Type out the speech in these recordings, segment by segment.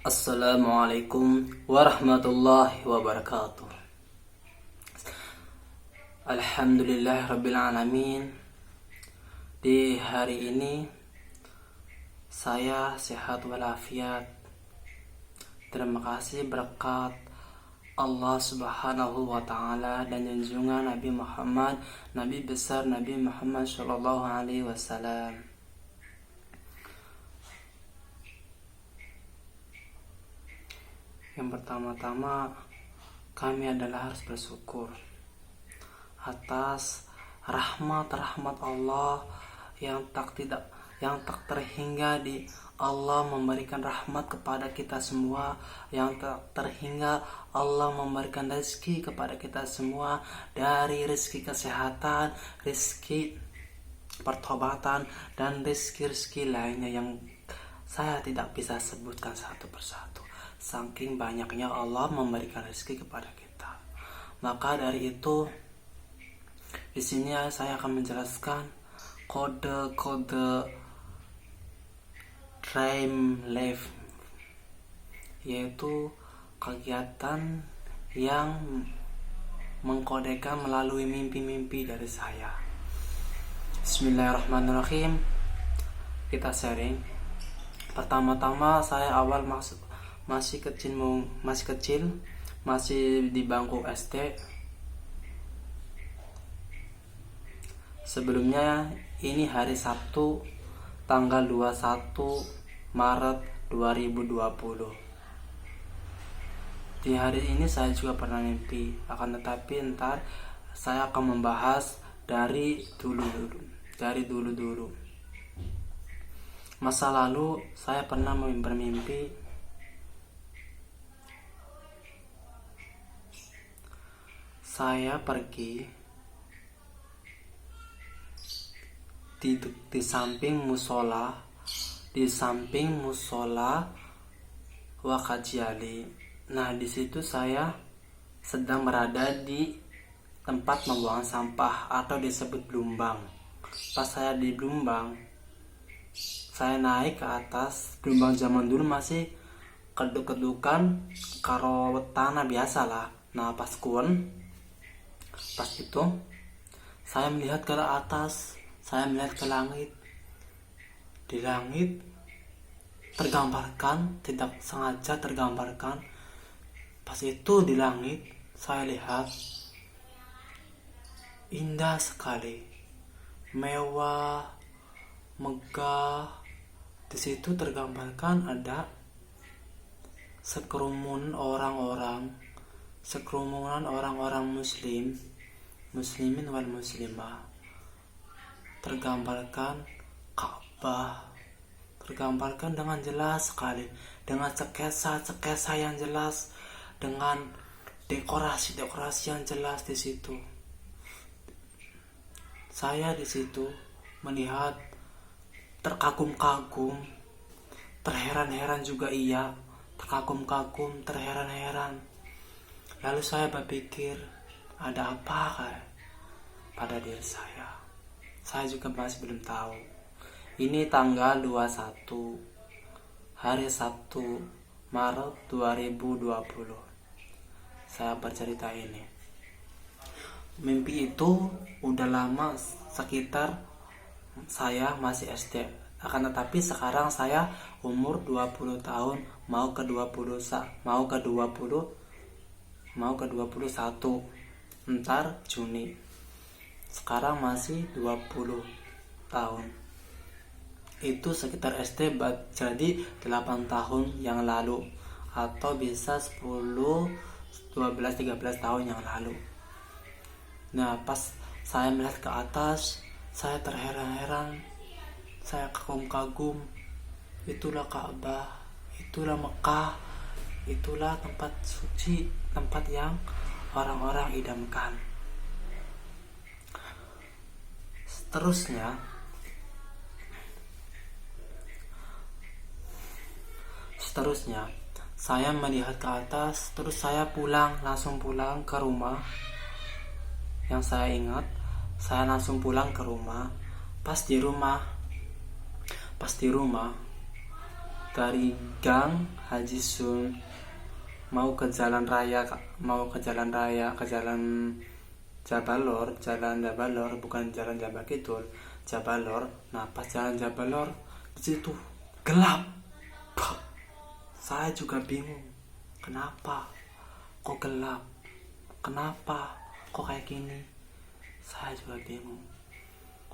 Assalamualaikum warahmatullahi wabarakatuh. Alhamdulillah Rabbil Alamin. Di hari ini saya sehat walafiat. Terima kasih berkat Allah Subhanahu wa Ta'ala dan junjungan Nabi Muhammad, Nabi besar Nabi Muhammad Shallallahu Alaihi Wasallam. Yang pertama-tama, kami adalah harus bersyukur atas rahmat Allah yang tak terhingga. Di Allah memberikan rahmat kepada kita semua, yang tak terhingga. Allah memberikan rezeki kepada kita semua, dari rezeki kesehatan, rezeki pertobatan, dan rezeki lainnya yang saya tidak bisa sebutkan satu persatu. Saking banyaknya Allah memberikan rezeki kepada kita. Maka dari itu, di sini saya akan menjelaskan kode-kode dream life, yaitu kegiatan yang mengkodekan melalui mimpi-mimpi dari saya. Bismillahirrahmanirrahim. Kita sharing. Pertama-tama saya awal masih kecil, masih di bangku SD. Sebelumnya ini hari Sabtu tanggal 21 Maret 2020. Di hari ini saya juga pernah mimpi, akan tetapi ntar saya akan membahas dari dulu. Masa lalu saya pernah bermimpi saya pergi di samping musola Wakajiali. Nah, di situ saya sedang berada di tempat membuang sampah atau disebut Blumbang. Pas saya di Blumbang, saya naik ke atas. Blumbang zaman dulu masih keduk-kedukan karo tanah biasa lah. Nah, pas itu saya melihat ke atas, saya melihat ke langit. Di langit tergambarkan, tidak sengaja tergambarkan, pas itu di langit saya lihat indah sekali, mewah, megah. Di situ tergambarkan ada sekerumunan orang-orang muslimin wal muslimah. Tergambarkan Ka'bah, tergambarkan dengan jelas sekali, dengan cekesa yang jelas, dengan dekorasi yang jelas di situ. Saya di situ melihat, terkagum-kagum, terheran-heran juga iya, terkagum-kagum, terheran-heran. Lalu saya berpikir, ada apa pada diri saya? Saya juga masih belum tahu. Ini tanggal 21 hari Sabtu Maret 2020. Saya bercerita ini. Mimpi itu udah lama, sekitar saya masih SD. Akan tetapi sekarang saya umur 20 tahun, mau ke 21 ntar Juni. Sekarang masih 20 tahun. Itu sekitar SD, jadi 8 tahun yang lalu, atau bisa 10, 12, 13 tahun yang lalu. Nah, pas saya melihat ke atas, saya terheran-heran, saya kagum-kagum. Itulah Ka'bah, itulah Mekah, itulah tempat suci, tempat yang orang-orang idamkan. Seterusnya saya melihat ke atas, terus saya langsung pulang ke rumah. Yang saya ingat, saya langsung pulang ke rumah. Pas di rumah dari Gang Haji Sun mau ke jalan raya, ke jalan Jabalor, bukan jalan Jabal Kidul, Jabalor. Nah, pas jalan Jabalor di situ gelap. Saya juga bingung, kenapa kok gelap, kenapa kok kayak gini. Saya juga bingung.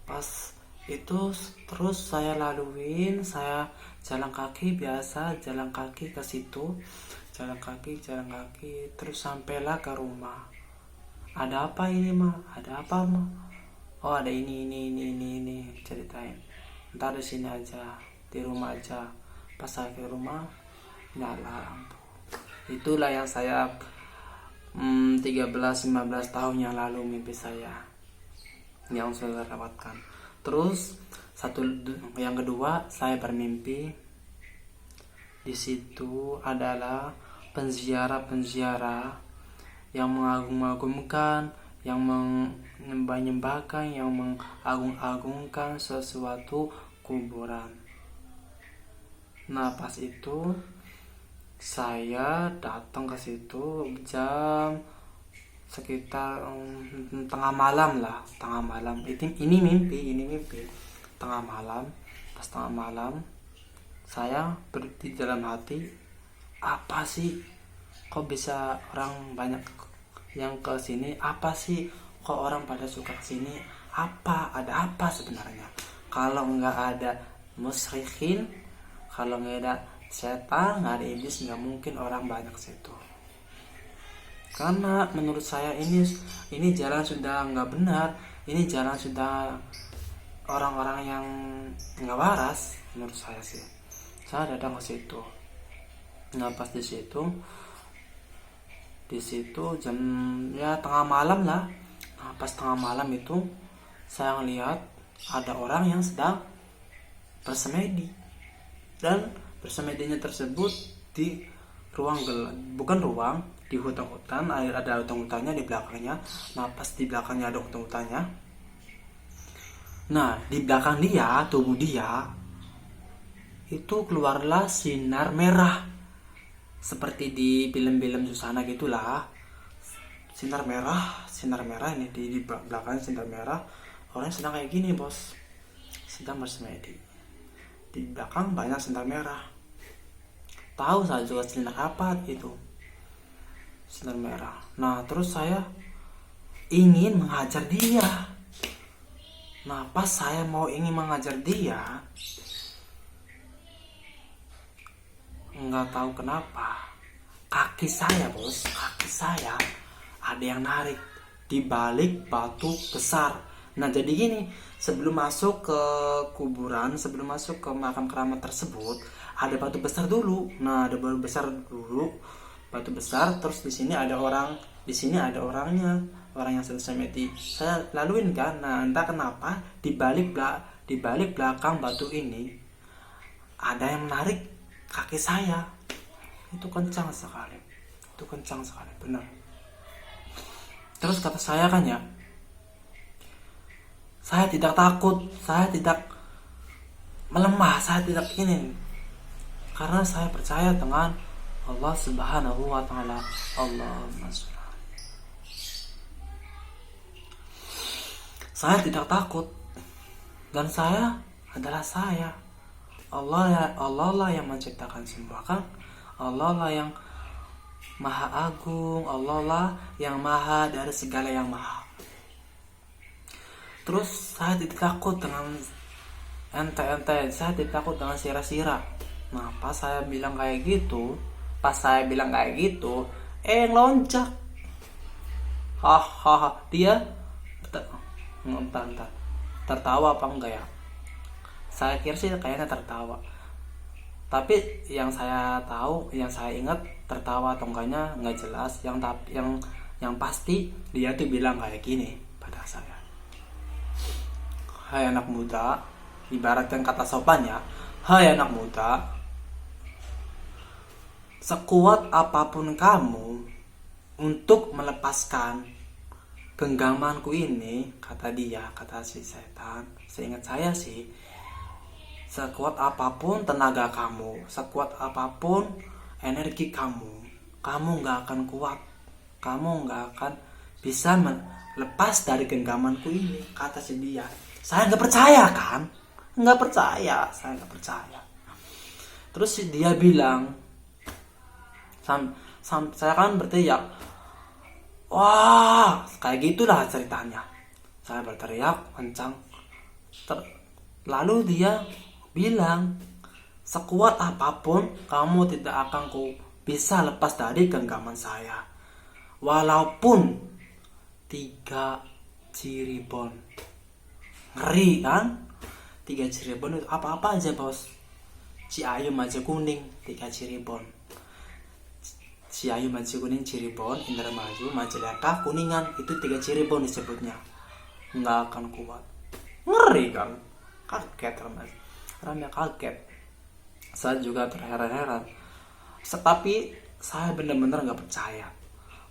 Pas itu terus saya laluin, saya jalan kaki biasa, jalan kaki ke situ, jalan kaki, terus sampailah ke rumah. Ada apa ini mah? Ada apa mah? Oh, ada ini ceritain. Ntar di sini aja, di rumah aja. Pas saya ke rumah, nyala lampu. Itulah yang saya 13-15 tahun yang lalu mimpi saya yang saya lewatkan. Terus yang kedua, saya bermimpi di situ adalah penziarah yang mengagung-agungkan, yang menyembah-nyembahkan, yang mengagung-agungkan sesuatu kuburan. Nah, pas itu saya datang ke situ jam sekitar tengah malam. Ini mimpi tengah malam. Pas tengah malam saya di dalam hati, apa sih kok bisa orang banyak yang ke sini, apa sih kok orang pada suka ke sini, ada apa sebenarnya? Kalau nggak ada musyrikin, kalau nggak ada setan, nggak ada iblis, nggak mungkin orang banyak situ. Karena menurut saya ini jalan sudah nggak benar, ini jalan sudah orang-orang yang nggak waras menurut saya sih. Saya datang ke situ. Nah, pas di situ jam tengah malam lah. Nah, pas tengah malam itu saya lihat ada orang yang sedang bersemedi, dan bersemedinya tersebut di ruang gelap, bukan ruang, di hutan-hutan. Ada hutan-hutannya di belakangnya. Nah, pas di belakangnya ada hutan-hutannya. Nah, di belakang dia, tubuh dia itu keluarlah sinar merah, seperti di film-film Susana gitulah. Sinar merah ini di belakang sinar merah. Orangnya sedang kayak gini, bos, sedang bersemedi. Di belakang banyak sinar merah. Tahu saya juga sinar apa itu, sinar merah. Nah, terus saya ingin menghajar dia. Nah, pas saya mau ingin menghajar dia, nggak tahu kenapa kaki saya ada yang narik di balik batu besar. Nah, jadi gini, sebelum masuk ke kuburan, sebelum masuk ke makam keramat tersebut, ada batu besar dulu. Nah, ada batu besar, terus di sini ada orangnya, orang yang selesai mati. Saya laluin kan. Nah, entah kenapa di balik belakang batu ini ada yang menarik kaki saya. Itu kencang sekali, benar. Terus kata saya kan ya, saya tidak takut, saya tidak melemah, saya tidak ini, karena saya percaya dengan Allah Subhanahu wa Ta'ala. Allahumma sholli. Saya tidak takut, dan saya adalah saya. Allah lah yang menciptakan semua kan. Allah lah yang maha agung, Allah lah yang maha dari segala yang maha. Terus saya tidak takut dengan ente-ente, saya tidak takut dengan sira-sira. Nah, pas saya bilang kayak gitu, loncat. Hahaha, dia entah tertawa apa enggak ya. Saya kira sih kayaknya tertawa. Tapi yang saya ingat tertawa atau enggaknya nggak jelas. Yang pasti dia tuh bilang kayak gini pada saya. Hai anak muda, ibaratkan kata sopannya, hai anak muda, sekuat apapun kamu untuk melepaskan genggamanku ini, kata si setan. Seingat saya sih, Sekuat apapun tenaga kamu, sekuat apapun energi kamu, kamu nggak akan kuat, kamu nggak akan bisa lepas dari genggamanku ini, kata si dia. Saya nggak percaya kan, nggak percaya, saya nggak percaya. Terus si dia bilang, saya kan berteriak, wah, kayak gitulah ceritanya. Saya berteriak kencang. Lalu dia bilang, sekuat apapun kamu tidak akan bisa lepas dari genggaman saya, walaupun 3 Cirebon. Ngeri kan? 3 Cirebon itu apa-apa aja bos. Ciayu Kuning 3 Cirebon. Ciayu Kuning Cirebon, Indramayu, Majalengka, Kuningan, itu 3 Cirebon disebutnya. Nggak akan kuat. Ngeri kan? Kaget ramai kaget. Saya juga terheran-heran. Tetapi saya benar-benar nggak percaya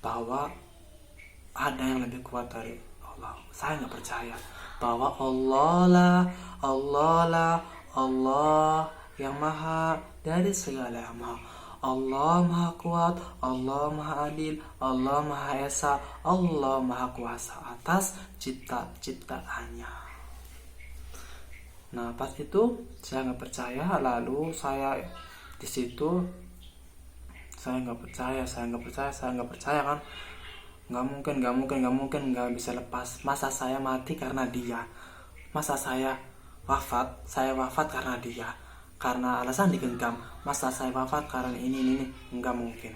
bahwa ada yang lebih kuat dari Allah. Saya nggak percaya bahwa Allah yang maha dari segala yang maha. Allah maha kuat, Allah maha adil, Allah maha esa, Allah maha kuasa atas cipta-ciptaannya. Nah pas itu saya nggak percaya, lalu saya di situ saya nggak percaya kan, nggak bisa lepas. Masa saya mati karena dia, masa saya wafat karena dia, karena alasan digenggam. Masa saya wafat karena ini nggak mungkin.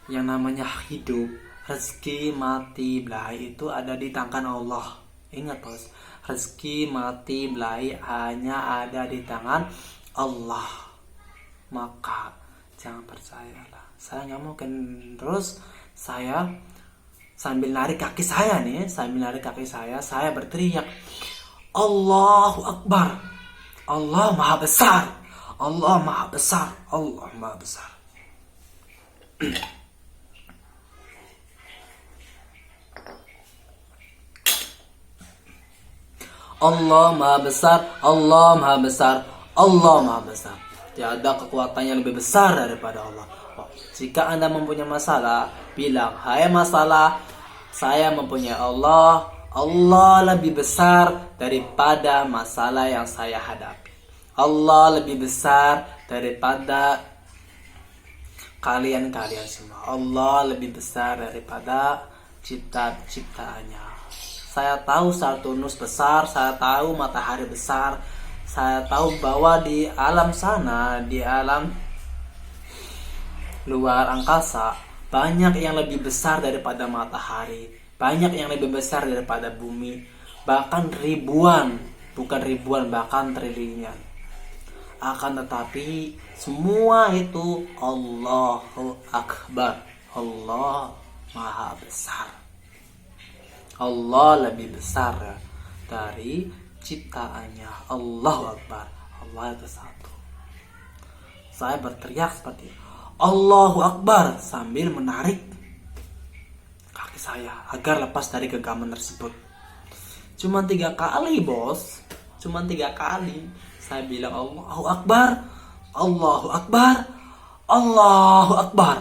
Yang namanya hidup, rezeki, mati, belahi itu ada di tangan Allah. Ingat bos, rezeki, mati, belahi hanya ada di tangan Allah. Maka jangan percayalah. Saya nggak mungkin. Terus saya sambil narik kaki saya, saya berteriak, Allahu Akbar, Allah maha besar, Allah maha besar, Allah maha besar. Allah maha besar, Allah maha besar, Allah maha besar. Tiada kekuatan yang lebih besar daripada Allah. Jika Anda mempunyai masalah, bilang, hai masalah, saya mempunyai Allah. Allah lebih besar daripada masalah yang saya hadapi. Allah lebih besar daripada kalian semua. Allah lebih besar daripada ciptaannya. Saya tahu Saturnus besar, saya tahu matahari besar, saya tahu bahwa di alam sana, di alam luar angkasa, banyak yang lebih besar daripada matahari, banyak yang lebih besar daripada bumi, bahkan ribuan, bukan ribuan, bahkan triliunan. Akan tetapi semua itu Allahu Akbar, Allah maha besar, Allah lebih besar dari ciptaannya. Allahu Akbar, Allah itu satu. Saya berteriak seperti Allahu Akbar sambil menarik kaki saya agar lepas dari genggaman tersebut. Cuma 3 kali bos, cuma 3 kali saya bilang Allahu Akbar, Allahu Akbar, Allahu Akbar,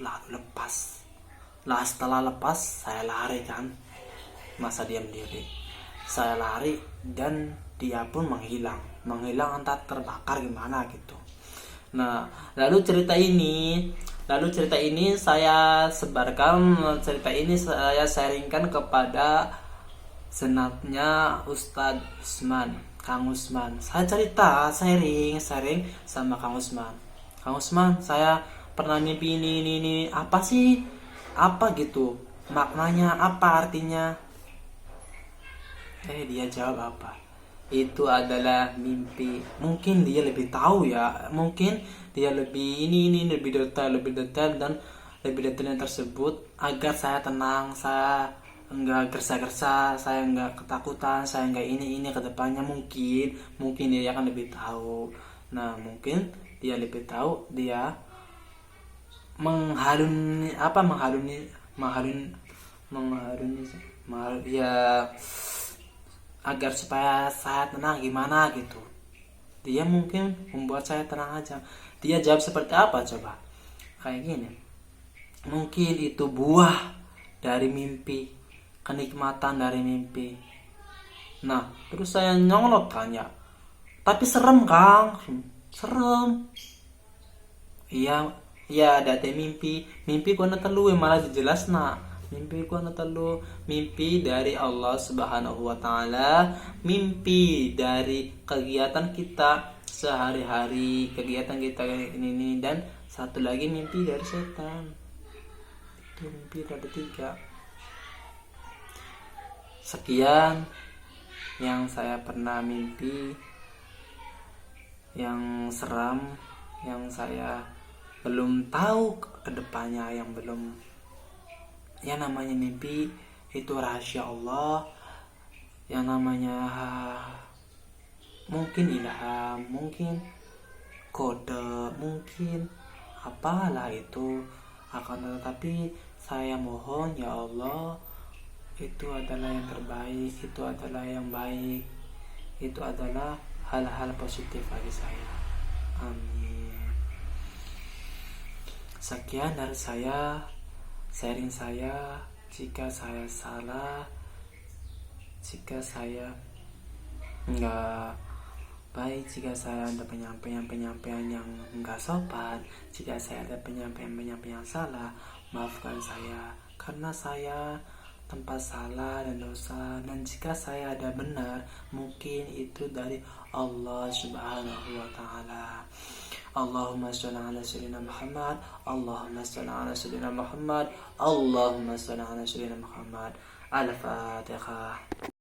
lalu lepas. Lah setelah lepas saya lari kan, masa diam diri, saya lari dan dia pun menghilang entah terbakar gimana gitu. Nah, lalu cerita ini saya sebarkan, cerita ini saya sharingkan kepada senatnya Ustadz Usman, Kang Usman. Saya sharing sama Kang Usman. Kang Usman, saya pernah mimpi ini, apa sih? Apa gitu? Maknanya apa, artinya? Dia jawab apa? Itu adalah mimpi. Mungkin dia lebih tahu ya, mungkin dia lebih ini lebih detail dan lebih detailnya tersebut agar saya tenang, saya enggak gersa-gersa, saya enggak ketakutan, saya enggak ini ke depannya. Mungkin dia akan lebih tahu. Nah, mungkin dia lebih tahu, dia mengharuni ya, agar supaya saya tenang gimana gitu. Dia mungkin membuat saya tenang aja. Dia jawab seperti apa coba? Kayak gini. Mungkin itu buah dari mimpi, kenikmatan dari mimpi. Nah, terus saya nyolot tanya. Tapi serem, Kang. Serem. Iya, iya ada teh mimpi ku anu telu malah jelas nak. Mimpi ku anu telu, mimpi dari Allah Subhanahu wa taala, mimpi dari kegiatan kita sehari-hari, kegiatan kita ini dan satu lagi mimpi dari setan. Itu mimpi ada 3. Sekian yang saya pernah mimpi yang seram, yang saya belum tahu kedepannya, yang belum, ya namanya mimpi itu rahasia Allah, yang namanya mungkin ilham, mungkin kode, mungkin apalah itu, akan tetapi saya mohon ya Allah, itu adalah yang terbaik, itu adalah yang baik, itu adalah hal-hal positif bagi saya. Amin. Sekian dari saya, sharing saya. Jika saya salah, jika saya enggak baik, jika saya ada penyampaian yang enggak sopan, jika saya ada penyampaian yang salah, maafkan saya, karena saya tempat salah dan dosa, dan jika saya ada benar, mungkin itu dari Allah Subhanahu wa taala. Allahumma sholli ala sayyidina Muhammad, Allahumma sholli ala sayyidina Muhammad, Allahumma sholli ala sayyidina Muhammad. Al-Fatihah.